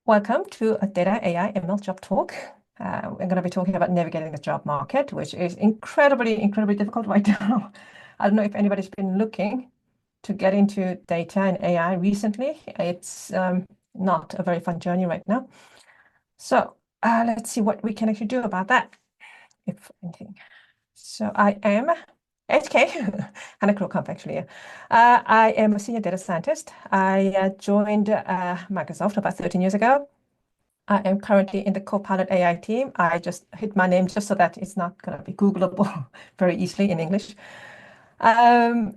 Welcome to a Data AI ML Job Talk. We're going to be talking about navigating the job market, which is incredibly difficult right now. I don't know if anybody's been looking to get into data and AI recently. It's not a very fun journey right now. So let's see what we can actually do about that, if anything. So I am HK, Hannah Krokamp actually. I am a senior data scientist. I joined Microsoft about 13 years ago. I am currently in the Copilot AI team. I just hit my name just so that it's not going to be Googleable very easily in English. It's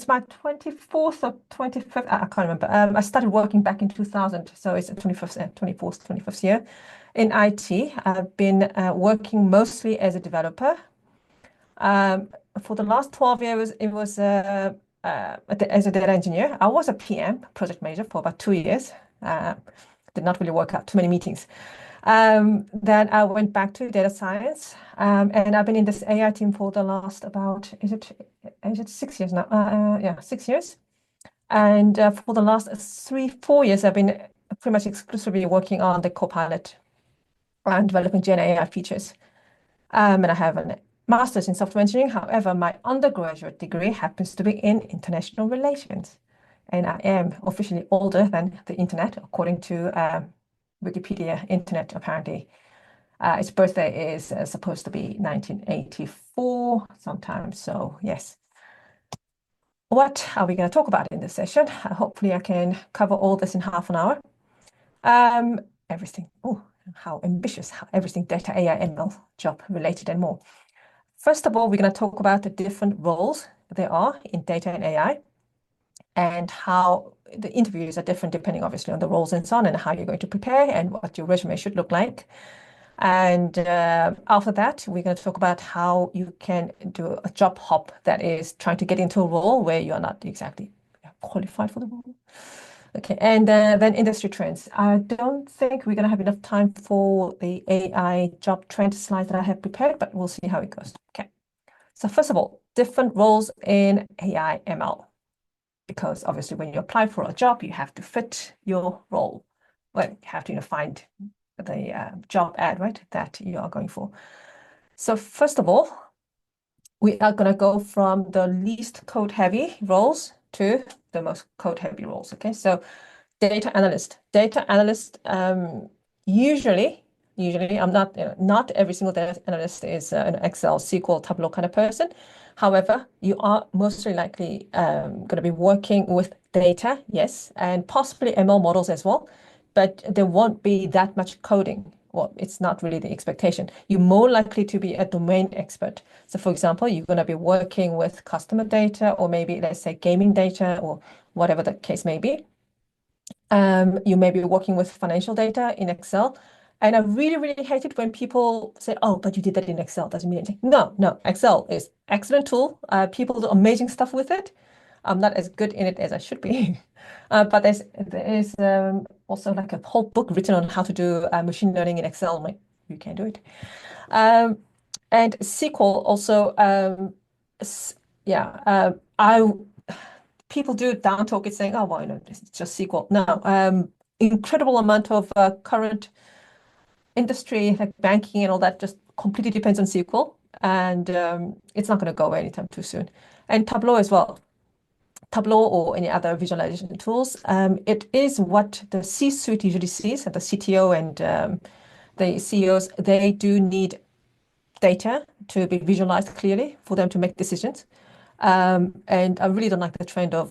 my 24th or 25th, I can't remember. I started working back in 2000, so it's the 25th year in IT. I've been working mostly as a developer. For the last 12 years, it was as a data engineer. I was a PM, project manager, for about 2 years. Did not really work out, too many meetings. Then I went back to data science, and I've been in this AI team for the last about, is it 6 years now? Yeah, 6 years. And for the last 3-4 years, I've been pretty much exclusively working on the Copilot and developing Gen AI features. And I have a master's in software engineering. However, my undergraduate degree happens to be in international relations. And I am officially older than the internet, according to Wikipedia Internet, apparently. Its birthday is supposed to be 1984 sometime. So yes. What are we going to talk about in this session? Hopefully I can cover all this in half an hour. Everything. Oh, how ambitious. Everything data, AI, ML, job related and more. First of all, we're going to talk about the different roles there are in data and AI, and how the interviews are different depending obviously on the roles and so on, and how you're going to prepare and what your resume should look like. And after that, we're going to talk about how you can do a job hop, that is trying to get into a role where you're not exactly qualified for the role. Okay, and then industry trends. I don't think we're going to have enough time for the AI job trend slide that I have prepared, but we'll see how it goes. Okay, so first of all, different roles in AI ML. Because obviously when you apply for a job, you have to fit your role. Well, you have to find the job ad, right, that you are going for. So first of all, we are going to go from the least code heavy roles to the most code heavy roles. Okay, so data analyst. Usually I'm not every single data analyst is an Excel, SQL, Tableau kind of person. However, you are mostly likely going to be working with data, yes, and possibly ML models as well, but there won't be that much coding. Well, it's not really the expectation. You're more likely to be a domain expert. So for example, you're going to be working with customer data, or maybe let's say gaming data, or whatever the case may be. You may be working with financial data in Excel. And I really hate it when people say, oh, but you did that in Excel. Doesn't mean anything. No, Excel is excellent tool. People do amazing stuff with it. I'm not as good in it as I should be. But there is also like a whole book written on how to do machine learning in Excel. I'm like, you can do it. And SQL also, people do down talk it saying, oh, well, it's just SQL. No, incredible amount of current industry, like banking and all that, just completely depends on SQL. And it's not going to go away anytime too soon. And Tableau as well. Tableau or any other visualization tools. It is what the C-suite usually sees, and the CTO and the CEOs, they do need data to be visualized clearly for them to make decisions. And I really don't like the trend of,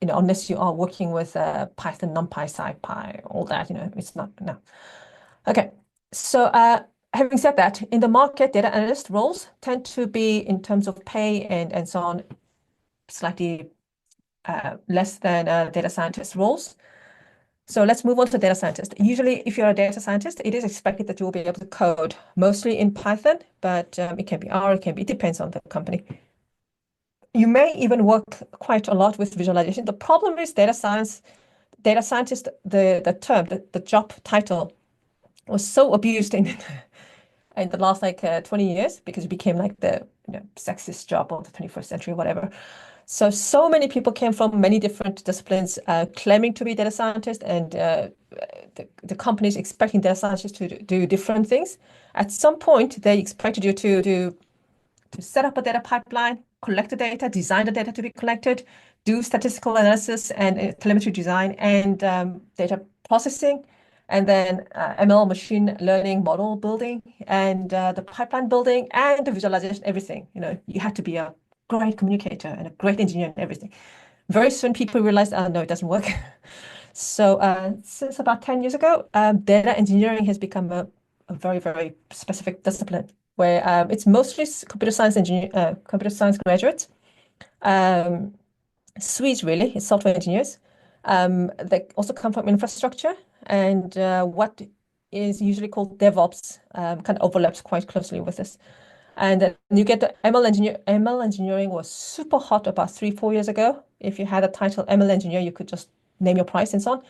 unless you are working with Python, NumPy, SciPy, all that, it's not, no. Okay, so having said that, in the market, data analyst roles tend to be, in terms of pay and so on, slightly less than data scientist roles. So let's move on to data scientist. Usually, if you're a data scientist, it is expected that you will be able to code mostly in Python, but it can be R, it depends on the company. You may even work quite a lot with visualization. The problem is data scientist, the term, the job title was so abused in the last 20 years, because it became like the sexist job of the 21st century, whatever. So many people came from many different disciplines claiming to be data scientists, and the companies expecting data scientists to do different things. At some point, they expected you to set up a data pipeline, collect the data, design the data to be collected, do statistical analysis and telemetry design and data processing, and then ML machine learning model building and the pipeline building and the visualization, everything. You had to be a great communicator and a great engineer and everything. Very soon people realized, oh, no, it doesn't work. So since about 10 years ago, data engineering has become a very, very specific discipline where it's mostly computer science graduates, Swedes really, it's software engineers. They also come from infrastructure, and what is usually called DevOps kind of overlaps quite closely with this. And then you get the ML engineer. ML engineering was super hot about 3, 4 years ago. If you had a title ML engineer, you could just name your price and so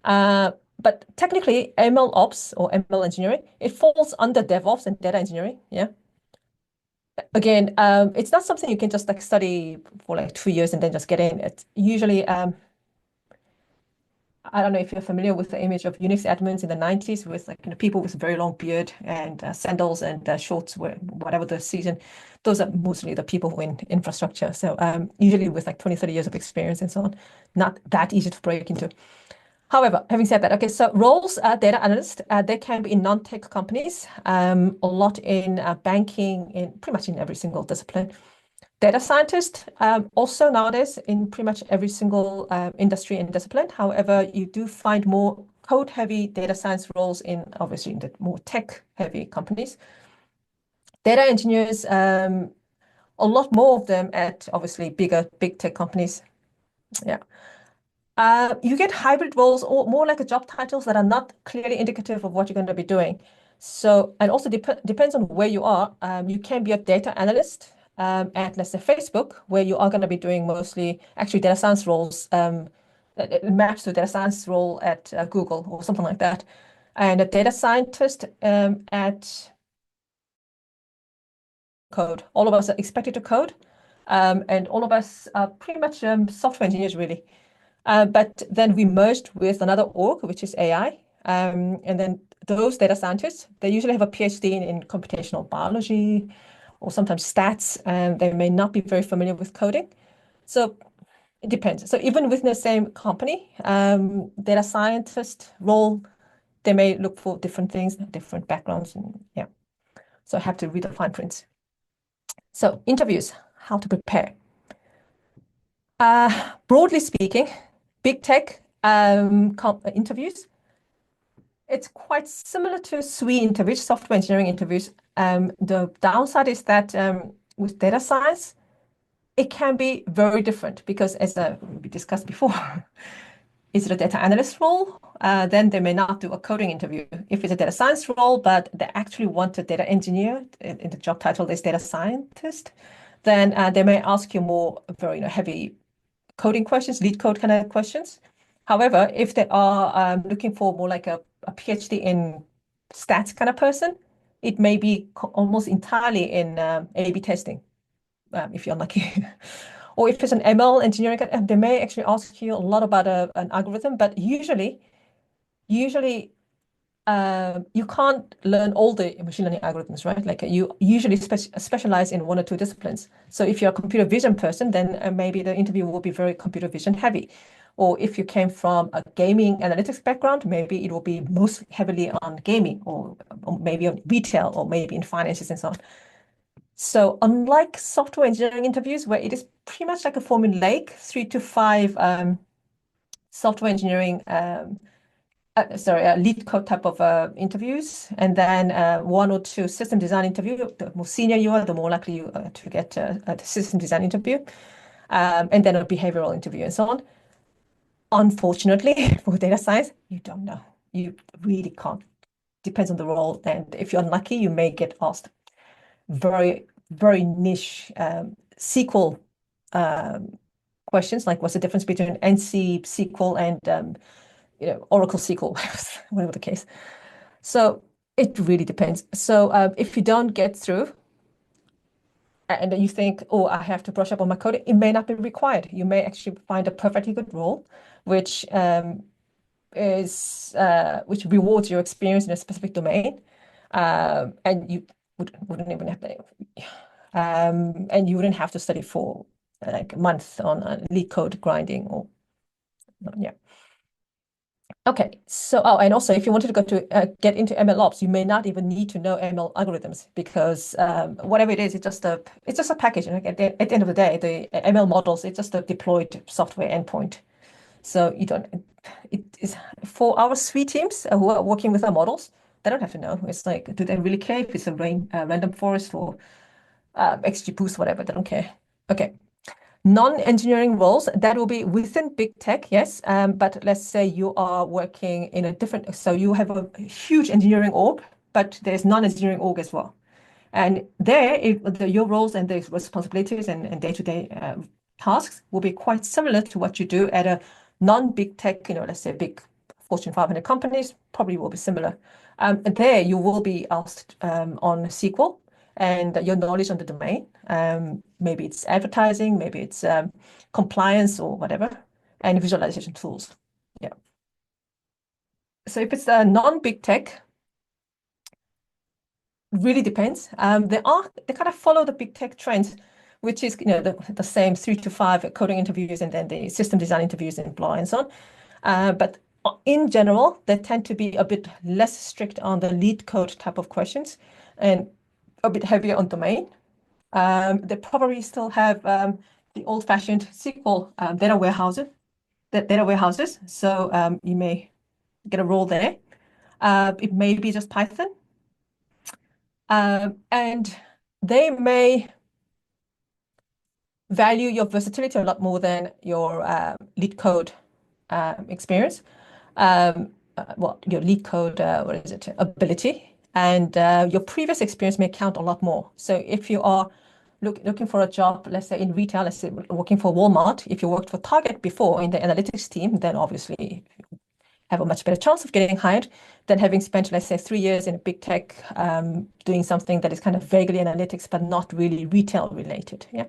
on. But technically, ML ops or ML engineering, it falls under DevOps and data engineering. Yeah. Again, it's not something you can just like study for like 2 years and then just get in. It's usually, I don't know if you're familiar with the image of Unix admins in the 90s with like people with a very long beard and sandals and shorts, whatever the season. Those are mostly the people who are in infrastructure. So usually with like 20, 30 years of experience and so on, not that easy to break into. However, having said that, okay, so roles, data analyst, they can be in non-tech companies, a lot in banking, in pretty much in every single discipline. Data scientist, also nowadays in pretty much every single industry and discipline. However, you do find more code-heavy data science roles in obviously in the more tech-heavy companies. Data engineers, a lot more of them at obviously big tech companies. Yeah. You get hybrid roles or more like a job titles that are not clearly indicative of what you're going to be doing. So, and also depends on where you are. You can be a data analyst at, let's say, Facebook, where you are going to be doing mostly actually data science roles. It maps to data science role at Google or something like that. And a data scientist at code. All of us are expected to code. And all of us are pretty much software engineers, really. But then we merged with another org, which is AI. And then those data scientists, they usually have a PhD in computational biology or sometimes stats, and they may not be very familiar with coding. So it depends. So even within the same company, data scientist role, they may look for different things, different backgrounds, and yeah. So I have to read the fine prints. So interviews, how to prepare. Broadly speaking, big tech interviews, it's quite similar to SWE interviews, software engineering interviews. The downside is that with data science, it can be very different because as we discussed before, is it a data analyst role? Then they may not do a coding interview. If it's a data science role, but they actually want a data engineer, in the job title is data scientist, then they may ask you more very heavy coding questions, lead code kind of questions. However, if they are looking for more like a PhD in stats kind of person, it may be almost entirely in A/B testing, if you're lucky. Or if it's an ML engineering, they may actually ask you a lot about an algorithm, but usually you can't learn all the machine learning algorithms, right? Like you usually specialize in 1 or 2 disciplines. So if you're a computer vision person, then maybe the interview will be very computer vision heavy. Or if you came from a gaming analytics background, maybe it will be most heavily on gaming or maybe on retail or maybe in finances and so on. So unlike software engineering interviews, where it is pretty much like a formulaic 3 to 5 software engineering lead code type of interviews, and then 1 or 2 system design interview. The more senior you are, the more likely you are to get a system design interview, and then a behavioral interview and so on. Unfortunately, for data science, you don't know. You really can't. Depends on the role, and if you're unlucky, you may get asked very, very niche SQL questions, like what's the difference between NC SQL and Oracle SQL, whatever the case. So it really depends. So if you don't get through, and you think, oh, I have to brush up on my coding, it may not be required. You may actually find a perfectly good role, which which rewards your experience in a specific domain, and you wouldn't even have to, and you wouldn't have to study for like a month on leak code grinding or yeah. Okay, so and also if you wanted to go to get into ML ops, you may not even need to know ML algorithms because whatever it is, it's just a package. Like at the end of the day, the ML models, it's just a deployed software endpoint. So you don't. It is for our sweet teams who are working with our models. They don't have to know. It's like, do they really care if it's a random forest or XGBoost, whatever? They don't care. Okay. Non-engineering roles, that will be within big tech, yes. But let's say you are working in a different, so you have a huge engineering org, but there's non-engineering org as well. And there, your roles and the responsibilities and day-to-day tasks will be quite similar to what you do at a non-big tech, let's say big Fortune 500 companies, probably will be similar. There, you will be asked on SQL and your knowledge on the domain. Maybe it's advertising, maybe it's compliance or whatever, and visualization tools. Yeah. So if it's a non-big tech, really depends. They kind of follow the big tech trends, which is the same 3 to 5 coding interviews and then the system design interviews and blah and so on. But in general, they tend to be a bit less strict on the lead code type of questions and a bit heavier on domain. They probably still have the old-fashioned SQL data warehouses. So you may get a role there. It may be just Python. And they may value your versatility a lot more than your lead code experience. Your lead code, ability, and your previous experience may count a lot more. So if you are looking for a job, let's say in retail, let's say working for Walmart, if you worked for Target before in the analytics team, then obviously have a much better chance of getting hired than having spent, let's say, 3 years in a big tech doing something that is kind of vaguely analytics, but not really retail related. Yeah.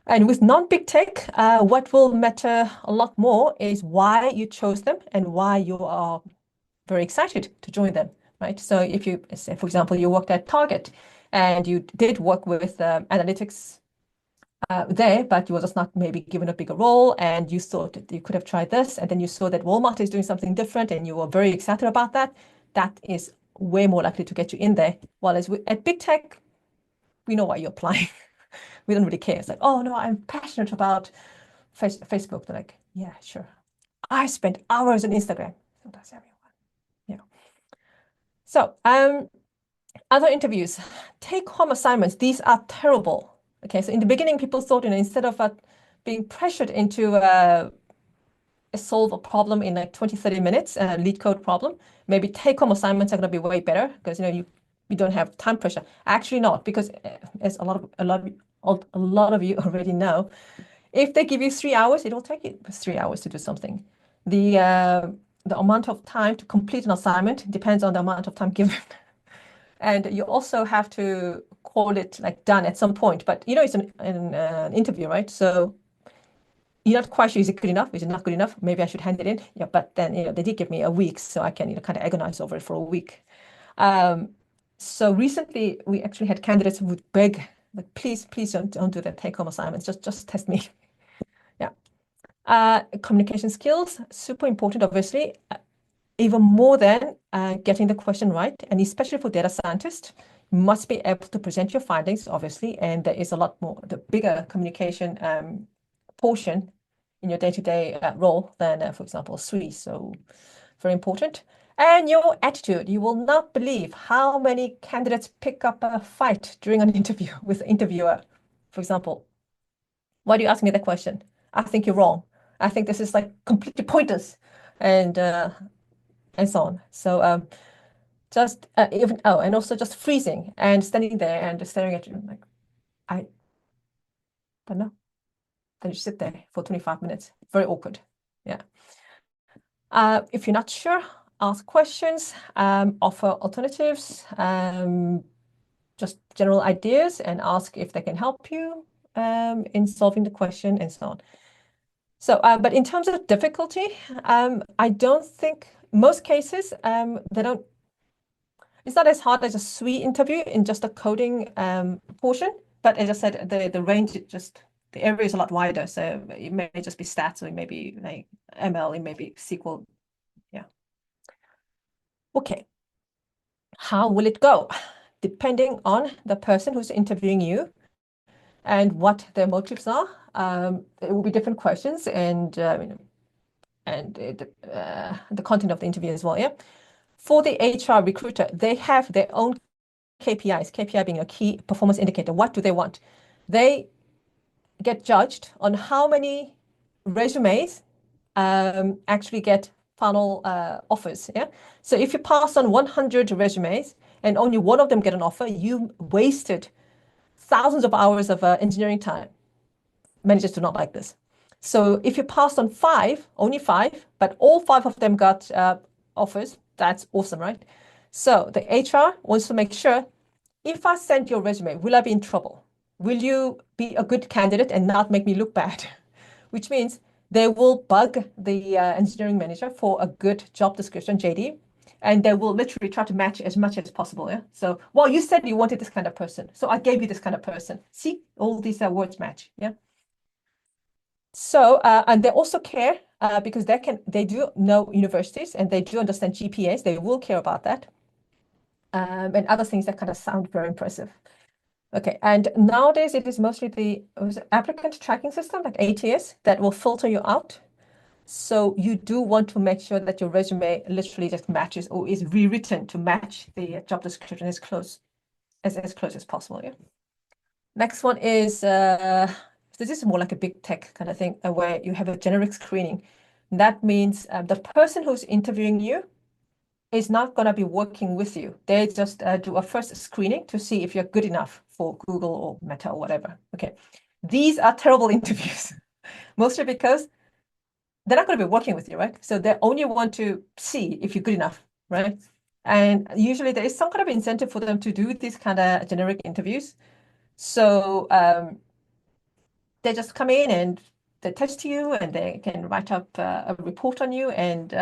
And with non-big tech, what will matter a lot more is why you chose them and why you are very excited to join them, right? So if you say, for example, you worked at Target and you did work with analytics there, but you were just not maybe given a bigger role and you thought that you could have tried this, and then you saw that Walmart is doing something different and you were very excited about that, that is way more likely to get you in there. While at big tech, we know why you're applying. We don't really care. It's like, oh no, I'm passionate about Facebook. They're like, yeah, sure. I spent hours on Instagram. So does everyone. Yeah. So other interviews, take-home assignments. These are terrible. Okay, so in the beginning, people thought, instead of being pressured into solve a problem in like 20, 30 minutes, a lead code problem, maybe take-home assignments are going to be way better because you don't have time pressure. Actually not, because as a lot of you already know, if they give you 3 hours, it'll take you 3 hours to do something. The amount of time to complete an assignment depends on the amount of time given. And you also have to call it like done at some point. But it's an interview, right? So you're not quite sure, is it good enough? Is it not good enough? Maybe I should hand it in. Yeah, but then they did give me a week, so I can kind of agonize over it for a week. So recently we actually had candidates who would beg, like, please don't do the take-home assignments. Just test me. Yeah. Communication skills, super important, obviously. Even more than getting the question right, and especially for data scientists, you must be able to present your findings, obviously, and there is a lot more, the bigger communication portion in your day-to-day role than, for example, SWE. So very important. And your attitude. You will not believe how many candidates pick up a fight during an interview with the interviewer. For example, why do you ask me that question? I think you're wrong. I think this is like completely pointless. And so on. So just and also just freezing and standing there and just staring at you like, I don't know. Then you sit there for 25 minutes. Very awkward. Yeah. If you're not sure, ask questions, offer alternatives. just general ideas and ask if they can help you in solving the question and so on. So, but in terms of difficulty, I don't think most cases they don't. It's not as hard as a SWE interview in just a coding portion, but as I said, the range the area is a lot wider. So it may just be stats, or it may be like ML, it may be SQL. Yeah. Okay. How will it go? Depending on the person who's interviewing you and what their motives are, it will be different questions and the content of the interview as well. Yeah. For the HR recruiter, they have their own KPIs, KPI being a key performance indicator. What do they want? They get judged on how many resumes actually get final offers. Yeah. So if you pass on 100 resumes and only one of them get an offer, you wasted thousands of hours of engineering time. Managers do not like this. So if you passed on only five, but all five of them got offers, that's awesome, right? So the HR wants to make sure, if I send your resume, will I be in trouble? Will you be a good candidate and not make me look bad? Which means they will bug the engineering manager for a good job description, JD, and they will literally try to match as much as possible. Yeah. So, well, you said you wanted this kind of person, so I gave you this kind of person. See, all these words match. Yeah. So, and they also care because they do know universities and they do understand GPAs. They will care about that. And other things that kind of sound very impressive. Okay, and nowadays it is mostly the applicant tracking system, like ATS, that will filter you out. So you do want to make sure that your resume literally just matches or is rewritten to match the job description as close as possible. Yeah. Next one is this is more like a big tech kind of thing where you have a generic screening. That means the person who's interviewing you is not going to be working with you. They just do a first screening to see if you're good enough for Google or Meta or whatever. Okay. These are terrible interviews, mostly because they're not going to be working with you, right? So they only want to see if you're good enough, right? And usually there is some kind of incentive for them to do these kind of generic interviews. So they just come in and they test you and they can write up a report on you, and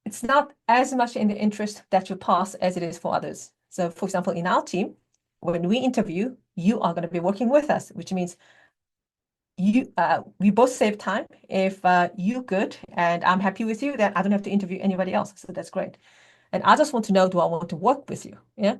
it's not as much in the interest that you pass as it is for others. So for example, in our team, when we interview, you are going to be working with us, which means we both save time. If you're good and I'm happy with you, then I don't have to interview anybody else. So that's great. And I just want to know, do I want to work with you? Yeah.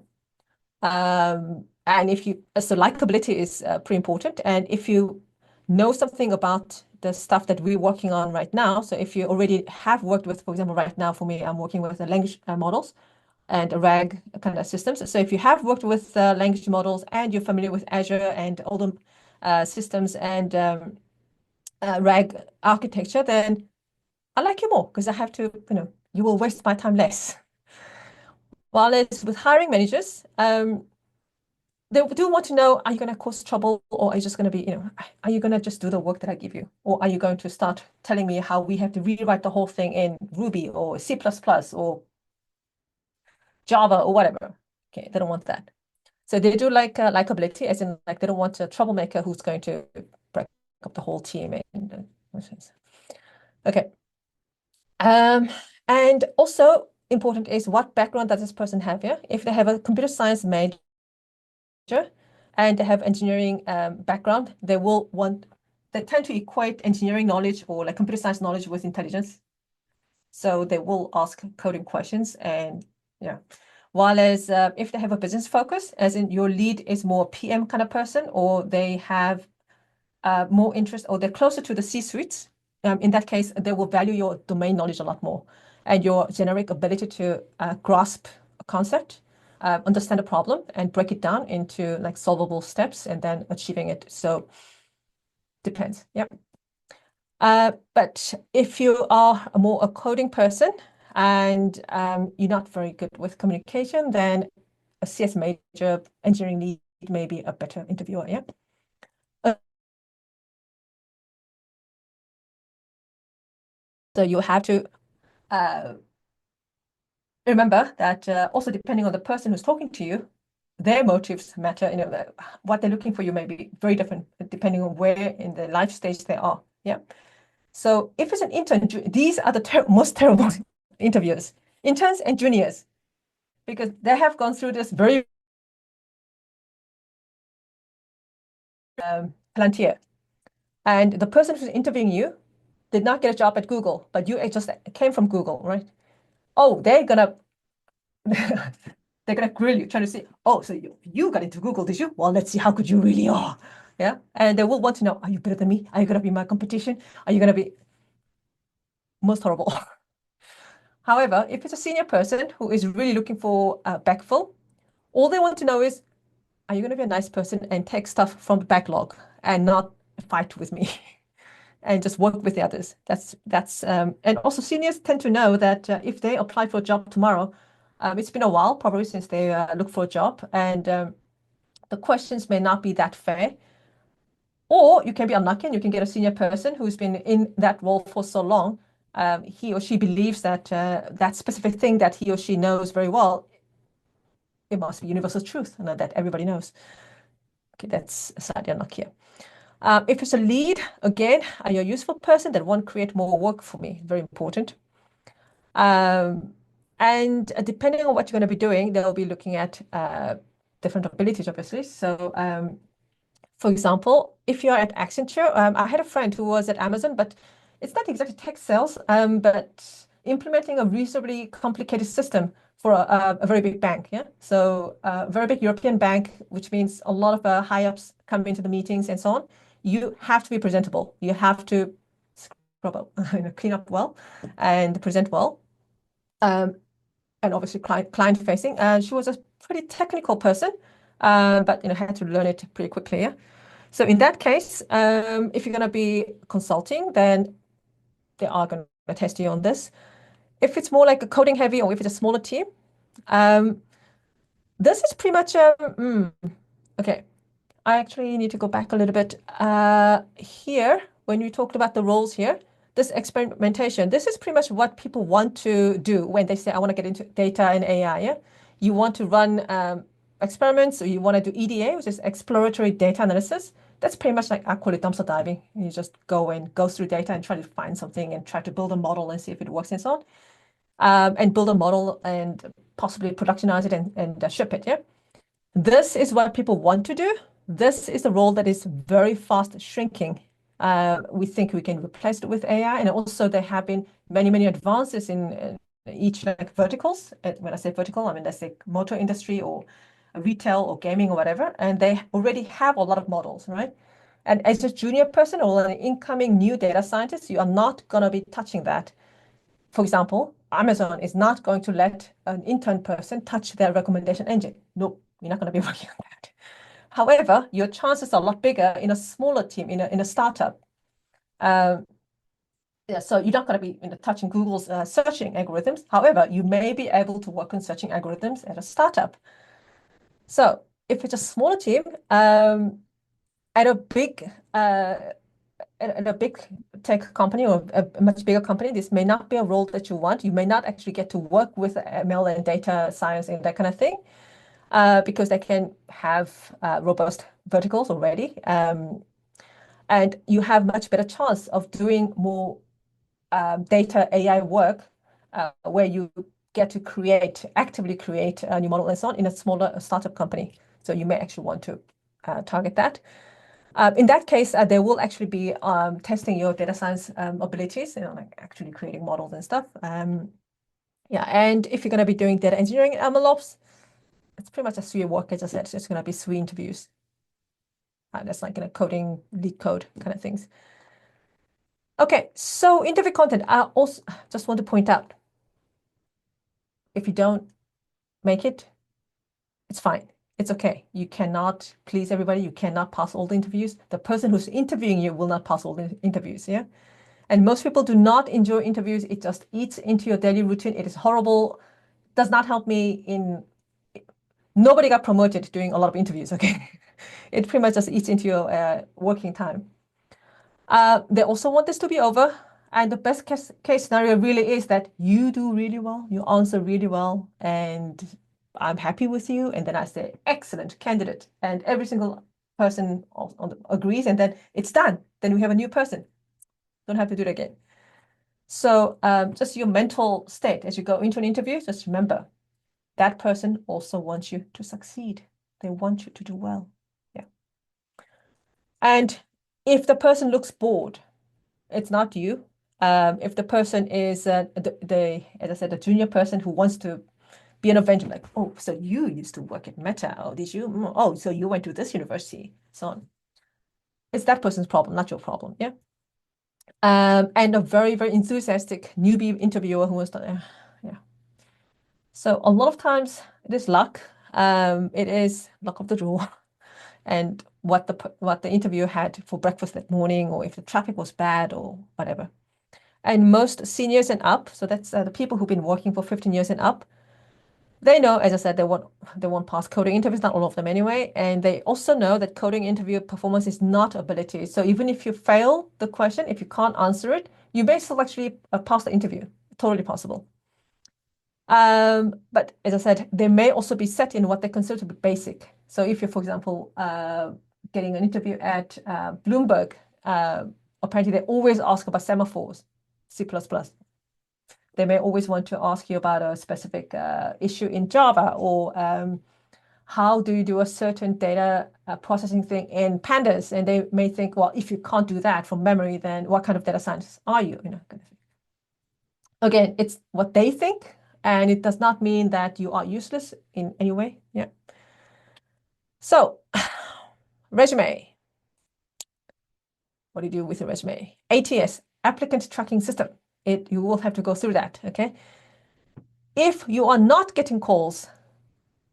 And so likability is pretty important. And if you know something about the stuff that we're working on right now, so if you already have worked with, for example, right now for me, I'm working with the language models and RAG kind of systems. So if you have worked with language models and you're familiar with Azure and all the systems and RAG architecture, then I like you more because I have to, you will waste my time less. While it's with hiring managers, they do want to know, are you going to cause trouble, or are you just going to be, are you going to just do the work that I give you? Or are you going to start telling me how we have to rewrite the whole thing in Ruby or C++ or Java or whatever? Okay, they don't want that. So they do like likability, as in like they don't want a troublemaker who's going to break up the whole team. Okay. And also important is what background does this person have? Yeah, if they have a computer science major and they have engineering background, they tend to equate engineering knowledge or like computer science knowledge with intelligence. So they will ask coding questions, and yeah. While as if they have a business focus, as in your lead is more PM kind of person, or they have more interest, or they're closer to the C-suites, in that case, they will value your domain knowledge a lot more and your generic ability to grasp a concept, understand a problem, and break it down into like solvable steps and then achieving it. So depends. Yep. But if you are more a coding person and you're not very good with communication, then a CS major, engineering lead may be a better interviewer. Yeah. So you have to remember that also depending on the person who's talking to you, their motives matter. What they're looking for you may be very different depending on where in the life stage they are. Yeah. So if it's an intern, these are the most terrible interviews, interns and juniors, because they have gone through this very Palantir. And the person who's interviewing you did not get a job at Google, but you just came from Google, right? Oh, they're gonna grill you, trying to see, oh, so you got into Google, did you? Well, let's see how good you really are. Yeah. And they will want to know, are you better than me? Are you gonna be my competition? Are you gonna be most horrible? However, if it's a senior person who is really looking for a backfill, all they want to know is, are you going to be a nice person and take stuff from the backlog and not fight with me and just work with the others? And also seniors tend to know that if they apply for a job tomorrow, it's been a while probably since they look for a job, and the questions may not be that fair. Or you can be unlucky and you can get a senior person who's been in that role for so long. He or she believes that that specific thing that he or she knows very well, it must be universal truth and that everybody knows. Okay, that's slightly unlucky. If it's a lead, again, are you a useful person that won't create more work for me? Very important. And depending on what you're going to be doing, they'll be looking at different abilities, obviously. So for example, if you're at Accenture, I had a friend who was at Amazon, but it's not exactly tech sales, but implementing a reasonably complicated system for a very big bank. Yeah. So a very big European bank, which means a lot of high ups come into the meetings and so on. You have to be presentable. You have to scrub up, clean up well and present well. And obviously client facing. She was a pretty technical person, but had to learn it pretty quickly. Yeah. So in that case, if you're going to be consulting, then they are going to test you on this. If it's more like a coding heavy or if it's a smaller team, this is pretty much okay. I actually need to go back a little bit. Here, when we talked about the roles here, this experimentation, this is pretty much what people want to do when they say, I want to get into data and AI. Yeah? You want to run experiments, or you want to do EDA, which is exploratory data analysis. That's pretty much like, I call it dumpster diving. You just go through data and try to find something and try to build a model and see if it works and so on. And build a model and possibly productionize it and ship it. Yeah. This is what people want to do. This is a role that is very fast shrinking. We think we can replace it with AI, and also there have been many advances in each like verticals. When I say vertical, I mean let's say motor industry or retail or gaming or whatever, and they already have a lot of models, right? And as a junior person or an incoming new data scientist, you are not going to be touching that. For example, Amazon is not going to let an intern person touch their recommendation engine. Nope, you're not going to be working on that. However, your chances are a lot bigger in a smaller team, in a startup. Yeah, so you're not going to be touching Google's searching algorithms. However, you may be able to work on searching algorithms at a startup. So if it's a smaller team, at a big tech company or a much bigger company, this may not be a role that you want. You may not actually get to work with ML and data science and that kind of thing, because they can have robust verticals already. And you have much better chance of doing more data AI work where you get to actively create a new model and so on in a smaller startup company. So you may actually want to target that. In that case, they will actually be testing your data science abilities, like actually creating models and stuff. Yeah, and if you're going to be doing data engineering and MLOps, it's pretty much a 3-year work, as I said. So it's going to be 3 interviews. That's like coding, lead code kind of things. Okay, so interview content. I also just want to point out, if you don't make it, it's fine. It's okay. You cannot please everybody. You cannot pass all the interviews. The person who's interviewing you will not pass all the interviews, yeah? And most people do not enjoy interviews. It just eats into your daily routine. It is horrible. Does not help me nobody got promoted doing a lot of interviews, okay? It pretty much just eats into your working time. They also want this to be over. And the best case scenario really is that you do really well, you answer really well, and I'm happy with you. And then I say, excellent candidate. And every single person agrees, and then it's done. Then we have a new person. Don't have to do it again. So just your mental state as you go into an interview, just remember that person also wants you to succeed. They want you to do well. Yeah. And if the person looks bored, it's not you. If the person is as I said, a junior person who wants to be an Avenger, like, oh, so you used to work at Meta, oh, did you? Oh, so you went to this university, so on. It's that person's problem, not your problem. Yeah. And a very, very enthusiastic newbie interviewer who was, yeah. So a lot of times it is luck. It is luck of the draw, and what the interviewer had for breakfast that morning, or if the traffic was bad or whatever. And most seniors and up, so that's the people who've been working for 15 years and up, they know, as I said, they won't pass coding interviews, not all of them anyway. And they also know that coding interview performance is not ability. So even if you fail the question, if you can't answer it, you may still actually pass the interview. Totally possible. But as I said, they may also be set in what they consider to be basic. So if you're, for example, getting an interview at Bloomberg, apparently they always ask about semaphores, C++. They may always want to ask you about a specific issue in Java, or how do you do a certain data processing thing in pandas? And they may think, well, if you can't do that from memory, then what kind of data scientist are you? Kind of thing. Again, it's what they think, and it does not mean that you are useless in any way. Yeah. So, resume. What do you do with a resume? ATS, applicant tracking system. You will have to go through that. Okay. If you are not getting calls,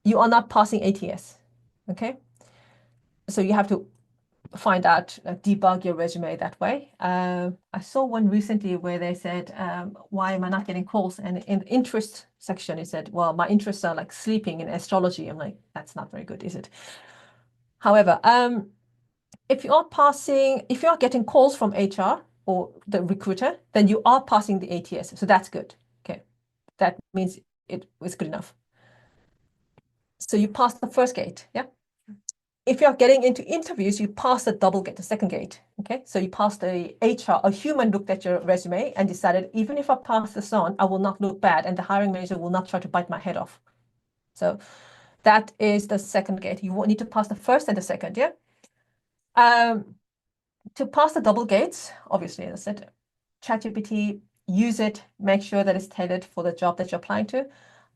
you are not passing ATS. Okay. So you have to find out, debug your resume that way. I saw one recently where they said, why am I not getting calls? And in the interest section, it said, well, my interests are like sleeping and astrology. I'm like, that's not very good, is it? However, if you are getting calls from HR or the recruiter, then you are passing the ATS. So that's good. Okay. That means it was good enough. So you passed the first gate. Yeah. If you're getting into interviews, you pass the double gate, the second gate. Okay. So you passed the HR, a human looked at your resume and decided, even if I pass this on, I will not look bad, and the hiring manager will not try to bite my head off. So that is the second gate. You need to pass the first and the second. Yeah. To pass the double gates, obviously, as I said, ChatGPT, use it, make sure that it's tailored for the job that you're applying to.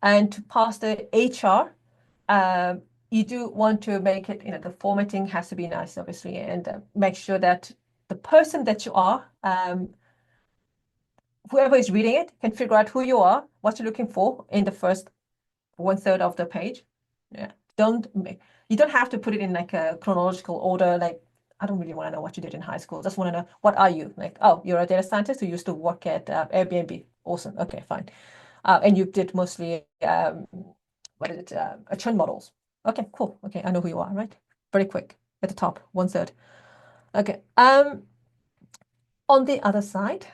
And to pass the HR, you do want to make it, the formatting has to be nice, obviously, and make sure that the person that you are, whoever is reading it, can figure out who you are, what you're looking for in the first 1/3 of the page. Yeah, you don't have to put it in like a chronological order. Like, I don't really want to know what you did in high school. Just want to know, what are you? Like, oh, you're a data scientist who used to work at Airbnb. Awesome. Okay, fine. And you did mostly trend models. Okay, cool. Okay, I know who you are, right? Very quick at the top, 1/3. Okay. On the other side.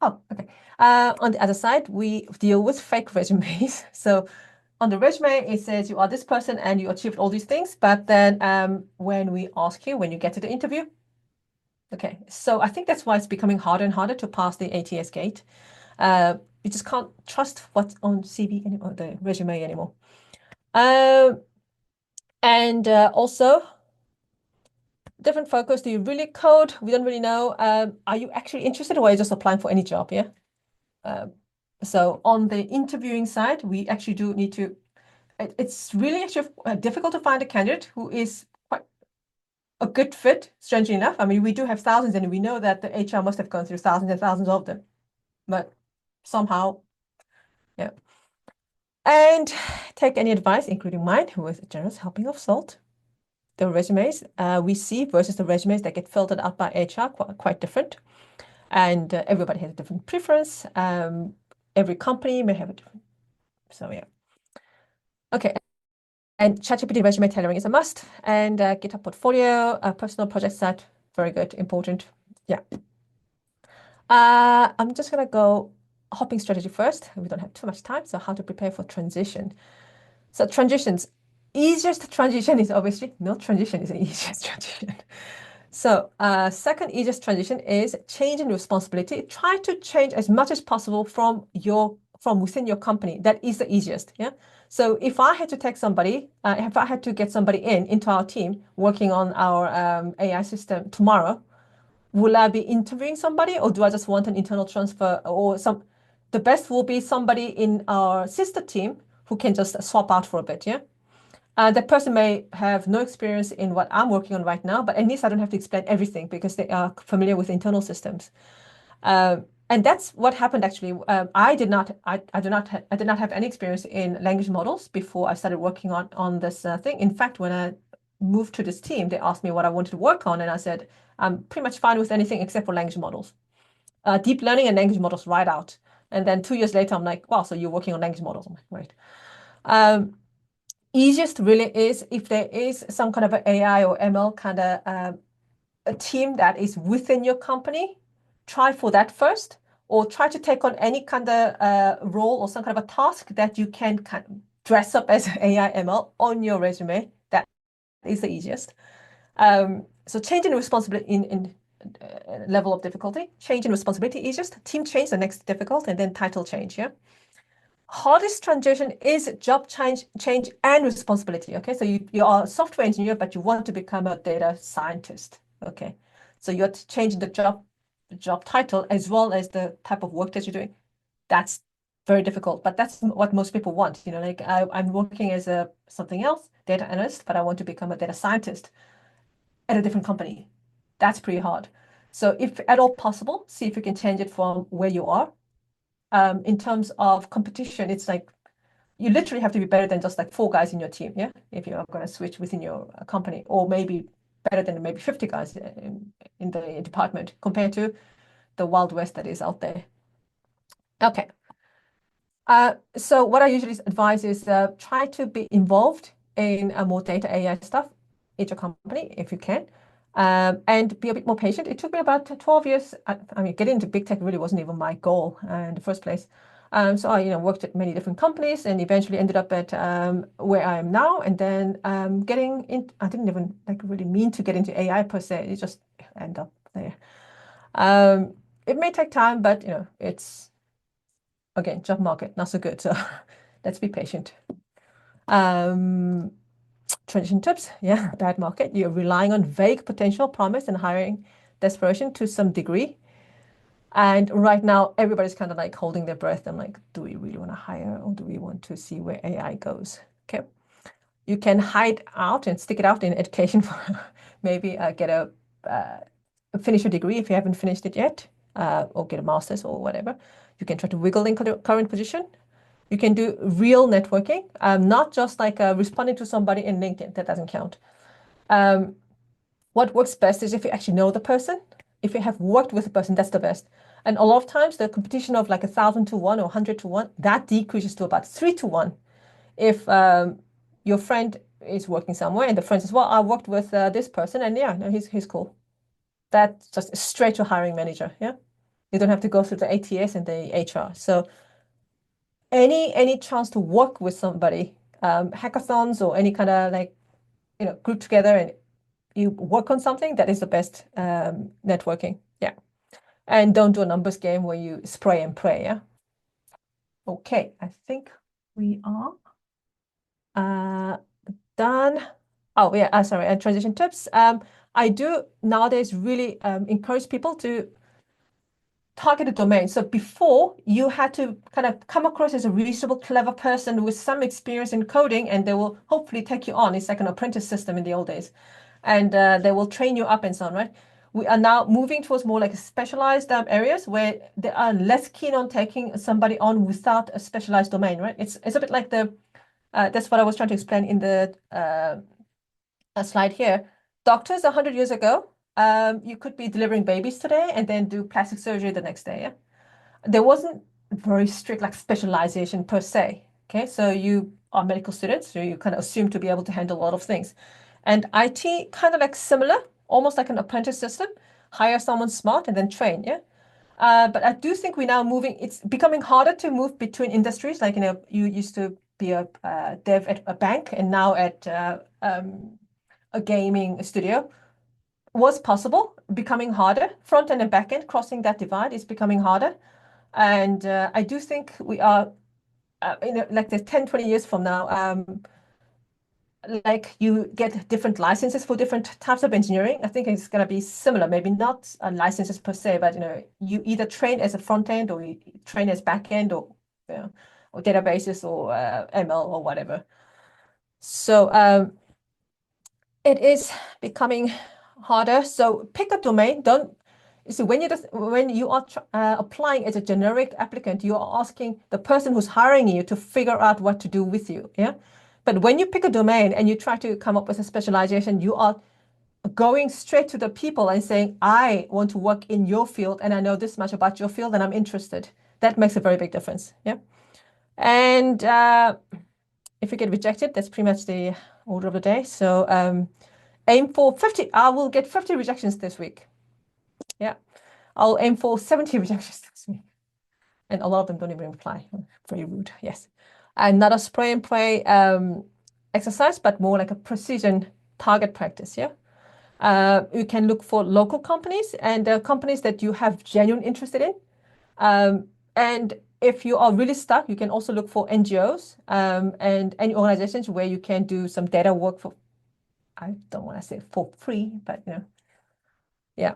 Oh, okay. On the other side, we deal with fake resumes. So on the resume, it says you are this person and you achieved all these things. But then when we ask you, when you get to the interview, okay. So I think that's why it's becoming harder and harder to pass the ATS gate. You just can't trust what's on CV anymore, the resume anymore. And also, different focus. Do you really code? We don't really know. Are you actually interested, or are you just applying for any job? Yeah. So on the interviewing side, we actually do need to. It's really actually difficult to find a candidate who is quite a good fit. Strangely enough, I mean, we do have thousands, and we know that the HR must have gone through thousands and thousands of them, but somehow, yeah. And take any advice, including mine, with a generous helping of salt. The resumes we see versus the resumes that get filtered out by HR quite different, and everybody has a different preference. Every company may have a different. So yeah. Okay. And ChatGPT resume tailoring is a must. And GitHub portfolio, personal project set, very good, important. Yeah. I'm just gonna go hopping strategy first. We don't have too much time, so how to prepare for transition. So transitions, easiest transition is obviously no transition is the easiest transition. So second easiest transition is change in responsibility. Try to change as much as possible from within your company. That is the easiest. Yeah. So if I had to take somebody, if I had to get somebody into our team working on our AI system tomorrow, will I be interviewing somebody or do I just want an internal transfer or some? The best will be somebody in our sister team who can just swap out for a bit. Yeah. That person may have no experience in what I'm working on right now, but at least I don't have to explain everything because they are familiar with internal systems. And that's what happened actually. I did not have any experience in language models before I started working on this thing. In fact, when I moved to this team, they asked me what I wanted to work on, and I said I'm pretty much fine with anything except for language models, deep learning and language models right out. And then 2 years later, I'm like, wow, so you're working on language models? I'm like, right. Easiest really is if there is some kind of an AI or ML kind of a team that is within your company, try for that first, or try to take on any kind of role or some kind of a task that you can kind of dress up as AI ML on your resume. That is the easiest. So change in responsibility in level of difficulty, change in responsibility easiest, team change the next difficult, and then title change. Yeah. Hardest transition is job change and responsibility. Okay, so you are a software engineer, but you want to become a data scientist. Okay, so you're changing the job title as well as the type of work that you're doing. That's very difficult, but that's what most people want. You know, like I'm working as a something else, data analyst, but I want to become a data scientist at a different company. That's pretty hard. So if at all possible, see if you can change it from where you are. In terms of competition, it's like you literally have to be better than just like 4 guys in your team, yeah, if you are going to switch within your company, or maybe better than maybe 50 guys in the department compared to the Wild West that is out there. Okay. So what I usually advise is try to be involved in more data AI stuff in your company if you can, and be a bit more patient. It took me about 12 years. I mean, getting into big tech really wasn't even my goal in the first place. So I, worked at many different companies and eventually ended up at where I am now. And then getting in, I didn't even like really mean to get into AI per se. It just end up there. It may take time, but it's again, job market, not so good. So let's be patient. Transition tips. Yeah, bad market. You're relying on vague potential promise and hiring desperation to some degree. And right now, everybody's kind of like holding their breath. I'm like, do we really want to hire or do we want to see where AI goes? Okay. You can hide out and stick it out in education for maybe get finish a degree if you haven't finished it yet, or get a master's or whatever. You can try to wiggle in current position. You can do real networking, not just like responding to somebody in LinkedIn. That doesn't count. What works best is if you actually know the person. If you have worked with the person, that's the best. And a lot of times, the competition of like 1,000 to 1 or 100 to 1, that decreases to about 3 to 1. If your friend is working somewhere and the friend says, well, I worked with this person and yeah, no, he's cool. That's just straight to hiring manager. Yeah. You don't have to go through the ATS and the HR. So any chance to work with somebody, hackathons or any kind of like, group together and you work on something, that is the best networking. Yeah. And don't do a numbers game where you spray and pray. Yeah. Okay. I think we are done. Oh yeah, sorry, and transition tips. I do nowadays really encourage people to target a domain. So before you had to kind of come across as a reasonable, clever person with some experience in coding, and they will hopefully take you on. It's like an apprentice system in the old days, and they will train you up and so on, right? We are now moving towards more like specialized areas where they are less keen on taking somebody on without a specialized domain, right? It's a bit like the that's what I was trying to explain in the slide here. Doctors 100 years ago, you could be delivering babies today and then do plastic surgery the next day. Yeah? There wasn't very strict like specialization per se. Okay, so you are medical students, so you kind of assume to be able to handle a lot of things. And IT kind of like similar, almost like an apprentice system. Hire someone smart and then train. Yeah. But I do think we're now moving, it's becoming harder to move between industries. Like, you used to be a dev at a bank and now at a gaming studio. Was possible, becoming harder. Front end and back end, crossing that divide is becoming harder. And I do think we are, like the 10, 20 years from now, like you get different licenses for different types of engineering. I think it's going to be similar, maybe not licenses per se, but you either train as a front end or you train as back end or databases or ML or whatever. So it is becoming harder. So pick a domain. Don't so when you are applying as a generic applicant, you are asking the person who's hiring you to figure out what to do with you. Yeah. But when you pick a domain and you try to come up with a specialization, you are going straight to the people and saying, I want to work in your field and I know this much about your field and I'm interested. That makes a very big difference. Yeah. And if you get rejected, that's pretty much the order of the day. So aim for 50. I will get 50 rejections this week. Yeah. I'll aim for 70 rejections this week. And a lot of them don't even reply. Very rude. Yes. And not a spray and pray exercise, but more like a precision target practice. Yeah. You can look for local companies and companies that you have genuine interest in. And if you are really stuck, you can also look for NGOs and any organizations where you can do some data work for, I don't want to say for free, but yeah.